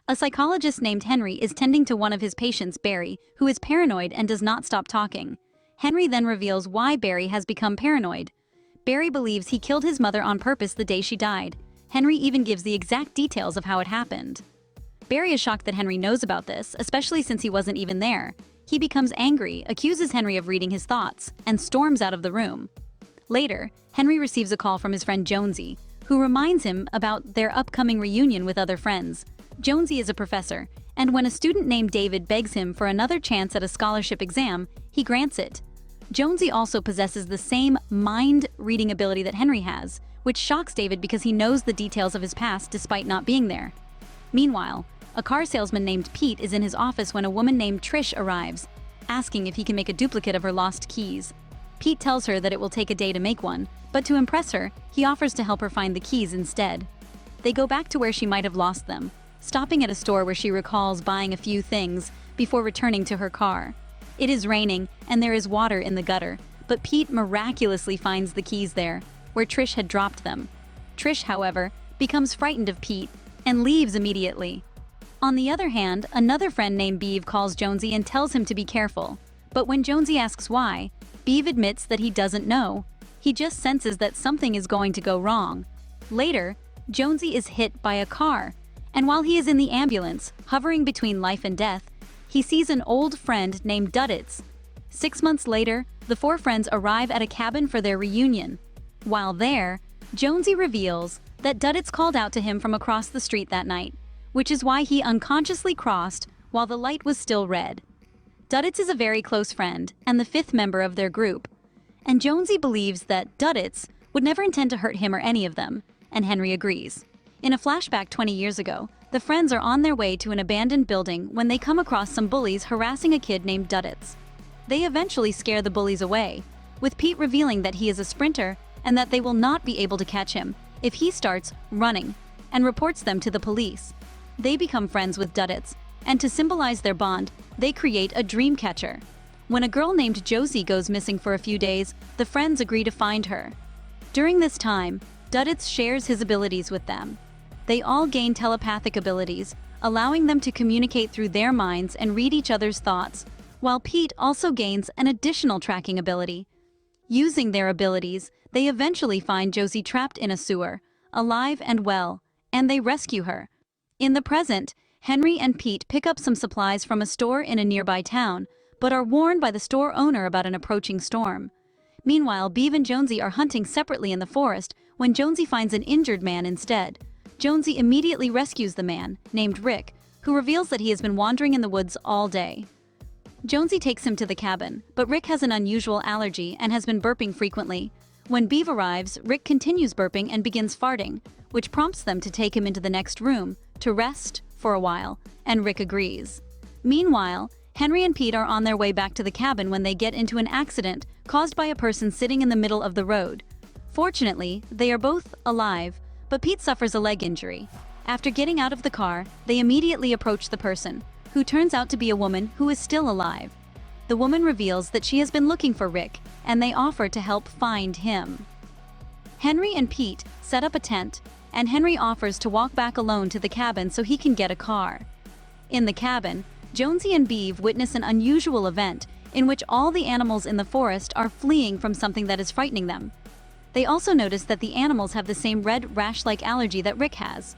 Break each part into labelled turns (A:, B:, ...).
A: A psychologist named Henry is tending to one of his patients, Barry, who is paranoid and does not stop talking. Henry then reveals why Barry has become paranoid. Barry believes he killed his mother on purpose the day she died. Henry even gives the exact details of how it happened. Barry is shocked that Henry knows about this, especially since he wasn't even there. He becomes angry, accuses Henry of reading his thoughts, and storms out of the room. Later, Henry receives a call from his friend Jonesy, who reminds him about their upcoming reunion with other friends. Jonesy is a professor, and when a student named David begs him for another chance at a scholarship exam, he grants it. Jonesy also possesses the same mind-reading ability that Henry has, which shocks David because he knows the details of his past despite not being there. Meanwhile, a car salesman named Pete is in his office when a woman named Trish arrives, asking if he can make a duplicate of her lost keys. Pete tells her that it will take a day to make one, but to impress her, he offers to help her find the keys instead. They go back to where she might have lost them, stopping at a store where she recalls buying a few things before returning to her car. It is raining, and there is water in the gutter, but Pete miraculously finds the keys there, where Trish had dropped them. Trish, however, becomes frightened of Pete and leaves immediately. On the other hand, another friend named Beeve calls Jonesy and tells him to be careful. But when Jonesy asks why, Beeve admits that he doesn't know. He just senses that something is going to go wrong. Later, Jonesy is hit by a car, and while he is in the ambulance, hovering between life and death, he sees an old friend named Duddits. 6 months later, the four friends arrive at a cabin for their reunion. While there, Jonesy reveals that Duddits called out to him from across the street that night, which is why he unconsciously crossed while the light was still red. Duddits is a very close friend and the fifth member of their group, and Jonesy believes that Duddits would never intend to hurt him or any of them, and Henry agrees. In a flashback 20 years ago, the friends are on their way to an abandoned building when they come across some bullies harassing a kid named Duddits. They eventually scare the bullies away, with Pete revealing that he is a sprinter and that they will not be able to catch him if he starts running, and reports them to the police. They become friends with Duddits, and to symbolize their bond, they create a dream catcher. When a girl named Josie goes missing for a few days, the friends agree to find her. During this time, Duddits shares his abilities with them. They all gain telepathic abilities, allowing them to communicate through their minds and read each other's thoughts, while Pete also gains an additional tracking ability. Using their abilities, they eventually find Josie trapped in a sewer, alive and well, and they rescue her. In the present, Henry and Pete pick up some supplies from a store in a nearby town, but are warned by the store owner about an approaching storm. Meanwhile, Beeve and Jonesy are hunting separately in the forest when Jonesy finds an injured man instead. Jonesy immediately rescues the man, named Rick, who reveals that he has been wandering in the woods all day. Jonesy takes him to the cabin, but Rick has an unusual allergy and has been burping frequently. When Beeve arrives, Rick continues burping and begins farting, which prompts them to take him into the next room to rest for a while, and Rick agrees. Meanwhile, Henry and Pete are on their way back to the cabin when they get into an accident caused by a person sitting in the middle of the road. Fortunately, they are both alive, but Pete suffers a leg injury. After getting out of the car, they immediately approach the person, who turns out to be a woman who is still alive. The woman reveals that she has been looking for Rick, and they offer to help find him. Henry and Pete set up a tent, and Henry offers to walk back alone to the cabin so he can get a car. In the cabin, Jonesy and Beeve witness an unusual event in which all the animals in the forest are fleeing from something that is frightening them. They also notice that the animals have the same red rash-like allergy that Rick has.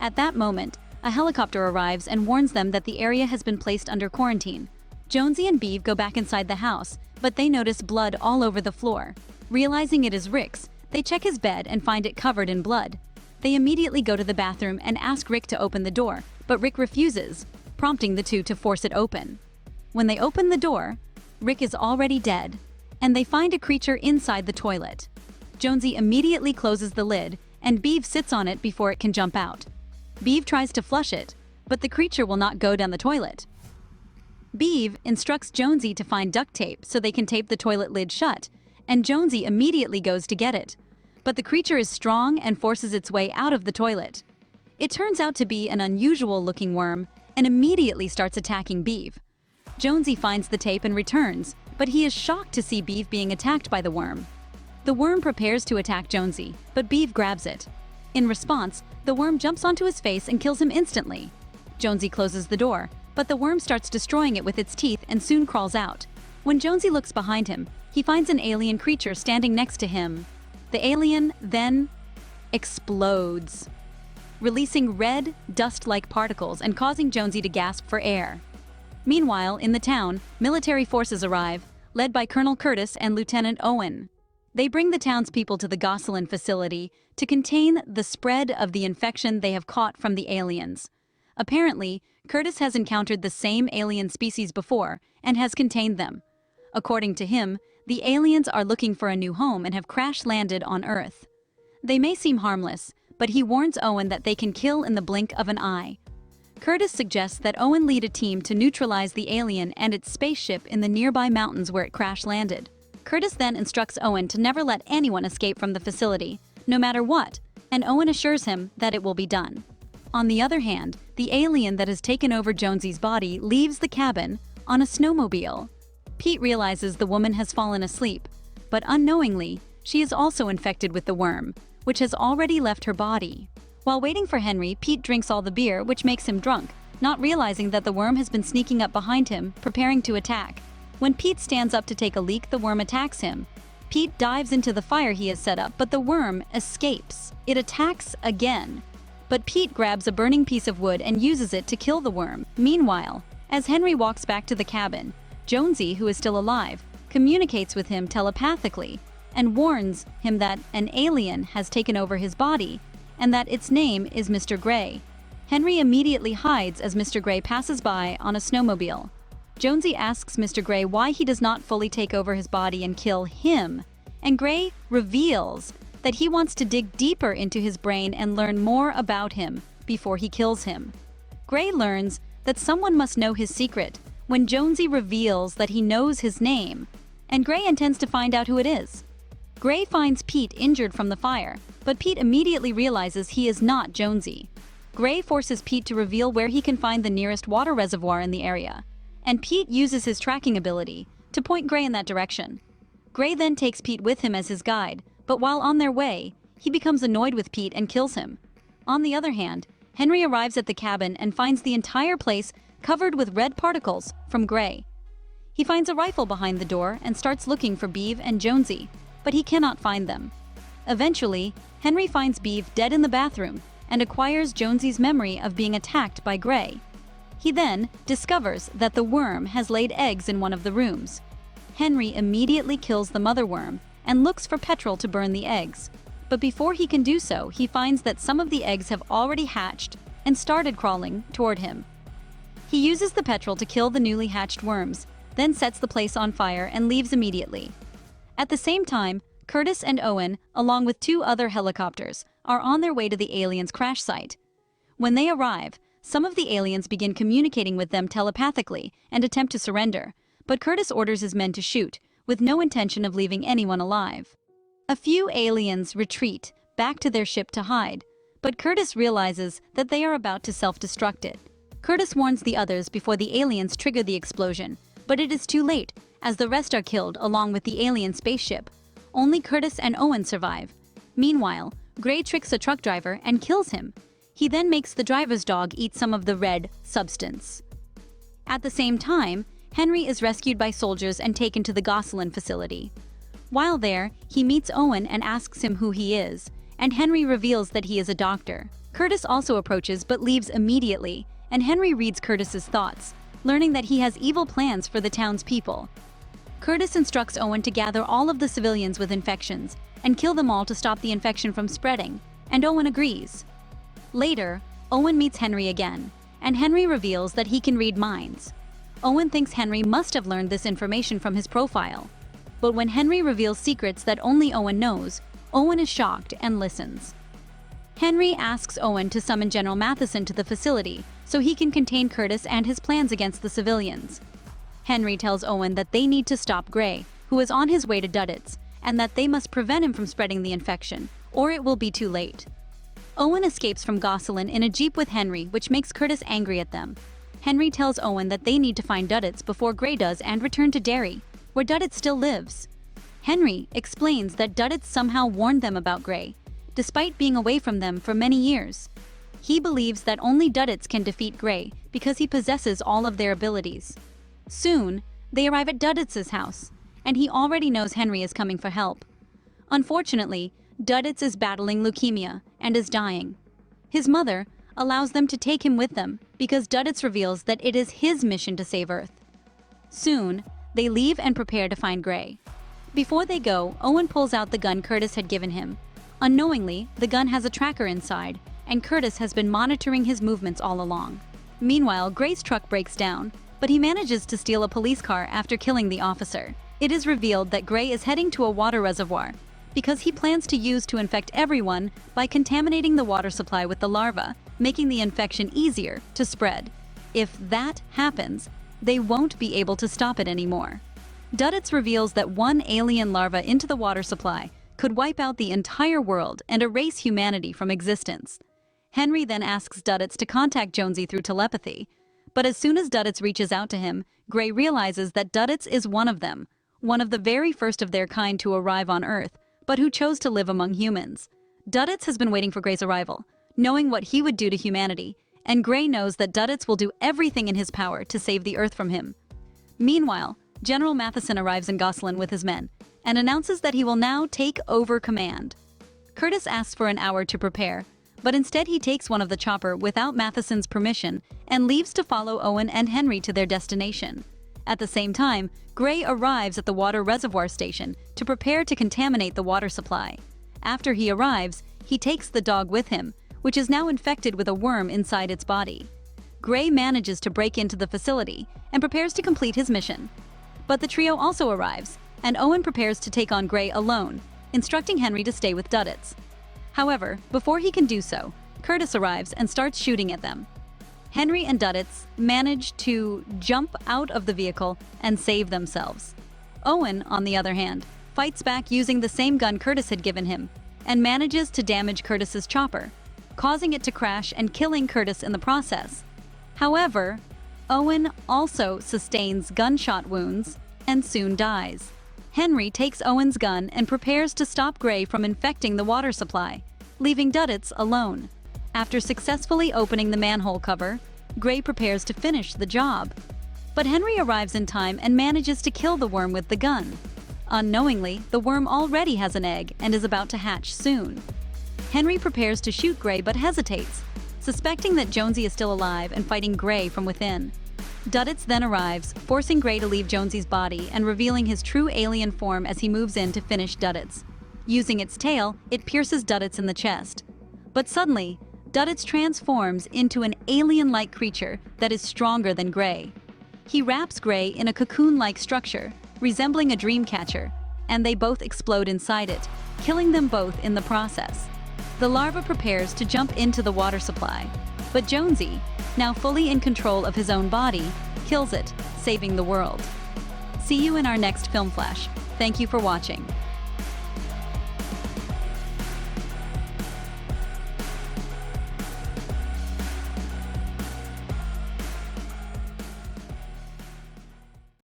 A: At that moment, a helicopter arrives and warns them that the area has been placed under quarantine. Jonesy and Beeve go back inside the house, but they notice blood all over the floor. Realizing it is Rick's, they check his bed and find it covered in blood. They immediately go to the bathroom and ask Rick to open the door, but Rick refuses, prompting the two to force it open. When they open the door, Rick is already dead, and they find a creature inside the toilet. Jonesy immediately closes the lid, and Beeve sits on it before it can jump out. Beeve tries to flush it, but the creature will not go down the toilet. Beeve instructs Jonesy to find duct tape so they can tape the toilet lid shut, and Jonesy immediately goes to get it. But the creature is strong and forces its way out of the toilet. It turns out to be an unusual-looking worm and immediately starts attacking Beeve. Jonesy finds the tape and returns, but he is shocked to see Beeve being attacked by the worm. The worm prepares to attack Jonesy, but Beeve grabs it. In response, the worm jumps onto his face and kills him instantly. Jonesy closes the door, but the worm starts destroying it with its teeth and soon crawls out. When Jonesy looks behind him, he finds an alien creature standing next to him. The alien then explodes, releasing red, dust-like particles and causing Jonesy to gasp for air. Meanwhile, in the town, military forces arrive, led by Colonel Curtis and Lieutenant Owen. They bring the townspeople to the Gosselin facility to contain the spread of the infection they have caught from the aliens. Apparently, Curtis has encountered the same alien species before and has contained them. According to him, the aliens are looking for a new home and have crash-landed on Earth. They may seem harmless, but he warns Owen that they can kill in the blink of an eye. Curtis suggests that Owen lead a team to neutralize the alien and its spaceship in the nearby mountains where it crash-landed. Curtis then instructs Owen to never let anyone escape from the facility, no matter what, and Owen assures him that it will be done. On the other hand, the alien that has taken over Jonesy's body leaves the cabin on a snowmobile. Pete realizes the woman has fallen asleep, but unknowingly, she is also infected with the worm, which has already left her body. While waiting for Henry, Pete drinks all the beer, which makes him drunk, not realizing that the worm has been sneaking up behind him, preparing to attack. When Pete stands up to take a leak, the worm attacks him. Pete dives into the fire he has set up, but the worm escapes. It attacks again. But Pete grabs a burning piece of wood and uses it to kill the worm. Meanwhile, as Henry walks back to the cabin, Jonesy, who is still alive, communicates with him telepathically and warns him that an alien has taken over his body and that its name is Mr. Gray. Henry immediately hides as Mr. Gray passes by on a snowmobile. Jonesy asks Mr. Gray why he does not fully take over his body and kill him, and Gray reveals that he wants to dig deeper into his brain and learn more about him before he kills him. Gray learns that someone must know his secret when Jonesy reveals that he knows his name, and Gray intends to find out who it is. Gray finds Pete injured from the fire, but Pete immediately realizes he is not Jonesy. Gray forces Pete to reveal where he can find the nearest water reservoir in the area, and Pete uses his tracking ability to point Gray in that direction. Gray then takes Pete with him as his guide, but while on their way, he becomes annoyed with Pete and kills him. On the other hand, Henry arrives at the cabin and finds the entire place covered with red particles from Gray. He finds a rifle behind the door and starts looking for Beeve and Jonesy, but he cannot find them. Eventually, Henry finds Beeve dead in the bathroom and acquires Jonesy's memory of being attacked by Gray. He then discovers that the worm has laid eggs in one of the rooms. Henry immediately kills the mother worm and looks for petrol to burn the eggs. But before he can do so, he finds that some of the eggs have already hatched and started crawling toward him. He uses the petrol to kill the newly hatched worms, then sets the place on fire and leaves immediately. At the same time, Curtis and Owen, along with 2 other helicopters, are on their way to the aliens' crash site. When they arrive, some of the aliens begin communicating with them telepathically and attempt to surrender, but Curtis orders his men to shoot, with no intention of leaving anyone alive. A few aliens retreat back to their ship to hide, but Curtis realizes that they are about to self-destruct it. Curtis warns the others before the aliens trigger the explosion, but it is too late, as the rest are killed along with the alien spaceship. Only Curtis and Owen survive. Meanwhile, Gray tricks a truck driver and kills him. He then makes the driver's dog eat some of the red substance. At the same time, Henry is rescued by soldiers and taken to the Gosselin facility. While there, he meets Owen and asks him who he is, and Henry reveals that he is a doctor. Curtis also approaches but leaves immediately, and Henry reads Curtis's thoughts, learning that he has evil plans for the town's people. Curtis instructs Owen to gather all of the civilians with infections and kill them all to stop the infection from spreading, and Owen agrees. Later, Owen meets Henry again, and Henry reveals that he can read minds. Owen thinks Henry must have learned this information from his profile. But when Henry reveals secrets that only Owen knows, Owen is shocked and listens. Henry asks Owen to summon General Matheson to the facility so he can contain Curtis and his plans against the civilians. Henry tells Owen that they need to stop Gray, who is on his way to Duddits, and that they must prevent him from spreading the infection, or it will be too late. Owen escapes from Gosselin in a jeep with Henry, which makes Curtis angry at them. Henry tells Owen that they need to find Duddits before Gray does and return to Derry, where Duddits still lives. Henry explains that Duddits somehow warned them about Gray, despite being away from them for many years. He believes that only Duddits can defeat Gray because he possesses all of their abilities. Soon, they arrive at Duddits' house, and he already knows Henry is coming for help. Unfortunately, Duddits is battling leukemia and is dying. His mother allows them to take him with them because Duddits reveals that it is his mission to save Earth. Soon, they leave and prepare to find Gray. Before they go, Owen pulls out the gun Curtis had given him. Unknowingly, the gun has a tracker inside, and Curtis has been monitoring his movements all along. Meanwhile, Gray's truck breaks down, but he manages to steal a police car after killing the officer. It is revealed that Gray is heading to a water reservoir because he plans to use to infect everyone by contaminating the water supply with the larva, making the infection easier to spread. If that happens, they won't be able to stop it anymore. Duddits reveals that one alien larva into the water supply could wipe out the entire world and erase humanity from existence. Henry then asks Duddits to contact Jonesy through telepathy, but as soon as Duddits reaches out to him, Gray realizes that Duddits is one of them, one of the very first of their kind to arrive on Earth, but who chose to live among humans. Duddits has been waiting for Gray's arrival, knowing what he would do to humanity, and Gray knows that Duddits will do everything in his power to save the Earth from him. Meanwhile, General Matheson arrives in Gosselin with his men and announces that he will now take over command. Curtis asks for an hour to prepare, but instead he takes one of the chopper without Matheson's permission and leaves to follow Owen and Henry to their destination. At the same time, Gray arrives at the water reservoir station to prepare to contaminate the water supply. After he arrives, he takes the dog with him, which is now infected with a worm inside its body. Gray manages to break into the facility and prepares to complete his mission. But the trio also arrives, and Owen prepares to take on Gray alone, instructing Henry to stay with Duddits. However, before he can do so, Curtis arrives and starts shooting at them. Henry and Duddits manage to jump out of the vehicle and save themselves. Owen, on the other hand, fights back using the same gun Curtis had given him and manages to damage Curtis's chopper, causing it to crash and killing Curtis in the process. However, Owen also sustains gunshot wounds and soon dies. Henry takes Owen's gun and prepares to stop Gray from infecting the water supply, leaving Duddits alone. After successfully opening the manhole cover, Gray prepares to finish the job. But Henry arrives in time and manages to kill the worm with the gun. Unknowingly, the worm already has an egg and is about to hatch soon. Henry prepares to shoot Gray but hesitates, suspecting that Jonesy is still alive and fighting Gray from within. Duddits then arrives, forcing Gray to leave Jonesy's body and revealing his true alien form as he moves in to finish Duddits. Using its tail, it pierces Duddits in the chest. But suddenly, Duddits transforms into an alien-like creature that is stronger than Gray. He wraps Gray in a cocoon-like structure, resembling a dream catcher, and they both explode inside it, killing them both in the process. The larva prepares to jump into the water supply, but Jonesy, now fully in control of his own body, kills it, saving the world. See you in our next Film Flash. Thank you for watching.